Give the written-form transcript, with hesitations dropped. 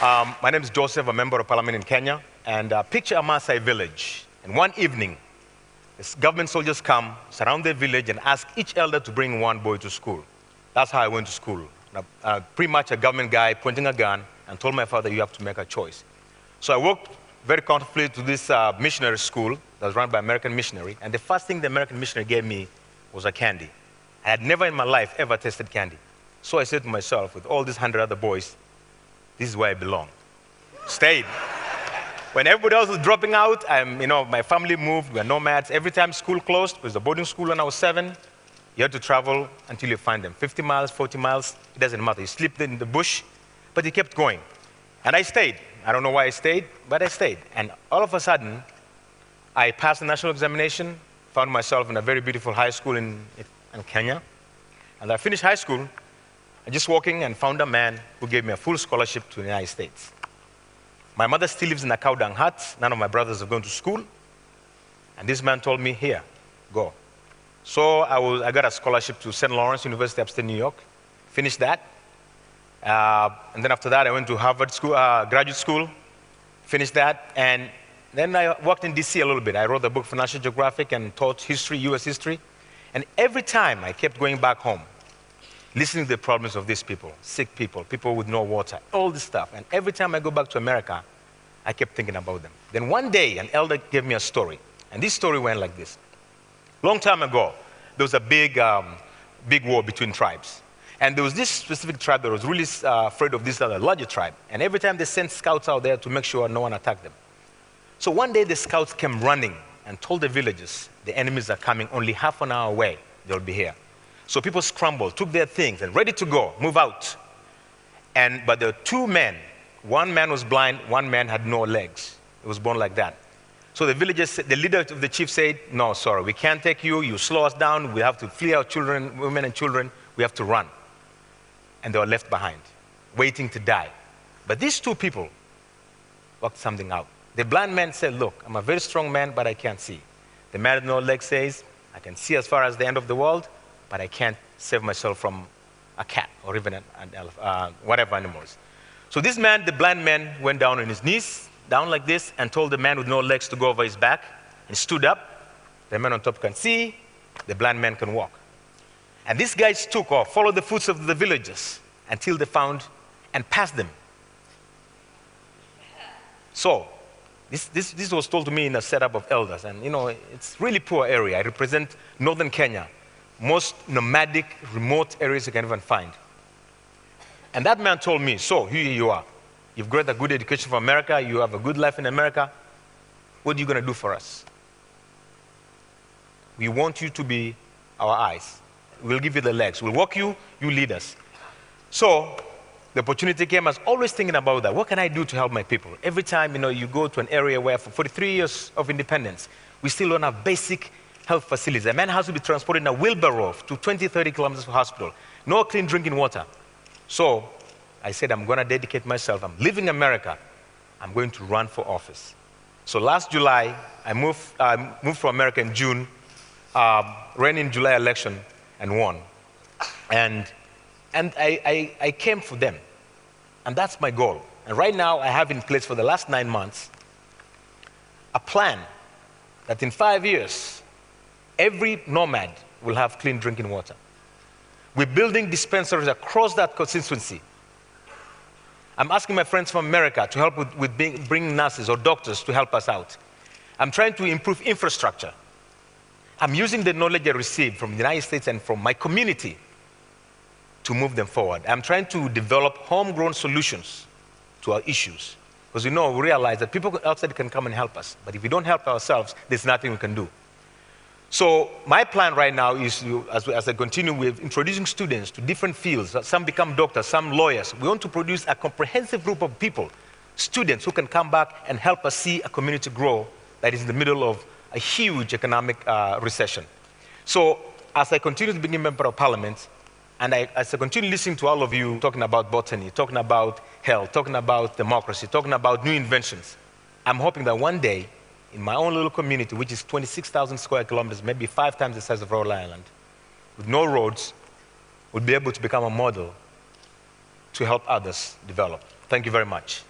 My name is Joseph, a member of parliament in Kenya. And picture a Maasai village. And one evening, government soldiers come, surround the village, and ask each elder to bring one boy to school. That's how I went to school. Pretty much a government guy pointing a gun and told my father, you have to make a choice. So I walked very comfortably to this missionary school that was run by American missionary. And the first thing the American missionary gave me was a candy. I had never in my life ever tasted candy. So I said to myself, with all these 100 other boys, this is where I belong. Stayed. When everybody else was dropping out, my family moved, we were nomads. Every time school closed, it was a boarding school when I was 7, you had to travel until you find them. 50 miles, 40 miles, it doesn't matter. You sleep in the bush, but you kept going. And I stayed. I don't know why I stayed, but I stayed. And all of a sudden, I passed the national examination, found myself in a very beautiful high school in Kenya. And I finished high school, I just walking and found a man who gave me a full scholarship to the United States. My mother still lives in a cow dung hut. None of my brothers have gone to school. And this man told me, here, go. So I got a scholarship to St. Lawrence University, upstate New York. Finished that. And then after that, I went to Harvard school, graduate school. Finished that. And then I worked in DC a little bit. I wrote the book Financial Geographic and taught history, US history. And every time I kept going back home, listening to the problems of these people, sick people, people with no water, all this stuff. And every time I go back to America, I kept thinking about them. Then one day, an elder gave me a story. And this story went like this. Long time ago, there was a big war between tribes. And there was this specific tribe that was really afraid of this other larger tribe. And every time they sent scouts out there to make sure no one attacked them. So one day the scouts came running and told the villagers, the enemies are coming only half an hour away, they'll be here. So people scrambled, took their things, and ready to go, move out. But there were two men. One man was blind, one man had no legs. He was born like that. So the villagers, the leader of the chief said, no, sorry, we can't take you. You slow us down. We have to flee our children, women and children. We have to run. And they were left behind, waiting to die. But these two people worked something out. The blind man said, look, I'm a very strong man, but I can't see. The man with no legs says, I can see as far as the end of the world, but I can't save myself from a cat or even whatever animals. So this man, the blind man, went down on his knees, down like this, and told the man with no legs to go over his back. He stood up. The man on top can see. The blind man can walk. And these guys took off, followed the footsteps of the villagers until they found and passed them. So this was told to me in a setup of elders. And, it's really poor area. I represent northern Kenya. Most nomadic, remote areas you can even find. And that man told me, so here you are. You've got a good education from America. You have a good life in America. What are you going to do for us? We want you to be our eyes. We'll give you the legs. We'll walk you, you lead us. So the opportunity came. I was always thinking about that. What can I do to help my people? Every time, you go to an area where for 43 years of independence, we still don't have basic health facilities. A man has to be transported in a wheelbarrow to 20, 30 kilometers to hospital. No clean drinking water. So I said, I'm going to dedicate myself. I'm leaving America. I'm going to run for office. So last July, I moved from America in June, ran in July election and won. And I came for them. And that's my goal. And right now, I have in place for the last 9 months a plan that in 5 years, every nomad will have clean drinking water. We're building dispensaries across that constituency. I'm asking my friends from America to help with bringing nurses or doctors to help us out. I'm trying to improve infrastructure. I'm using the knowledge I received from the United States and from my community to move them forward. I'm trying to develop homegrown solutions to our issues. Because we realize that people outside can come and help us. But if we don't help ourselves, there's nothing we can do. So my plan right now is, as I continue with introducing students to different fields, some become doctors, some lawyers. We want to produce a comprehensive group of people, students who can come back and help us see a community grow that is in the middle of a huge economic recession. So as I continue to be a member of parliament, and as I continue listening to all of you talking about botany, talking about health, talking about democracy, talking about new inventions, I'm hoping that one day, in my own little community, which is 26,000 square kilometers, maybe 5 times the size of Rhode Island, with no roads, would be able to become a model to help others develop. Thank you very much.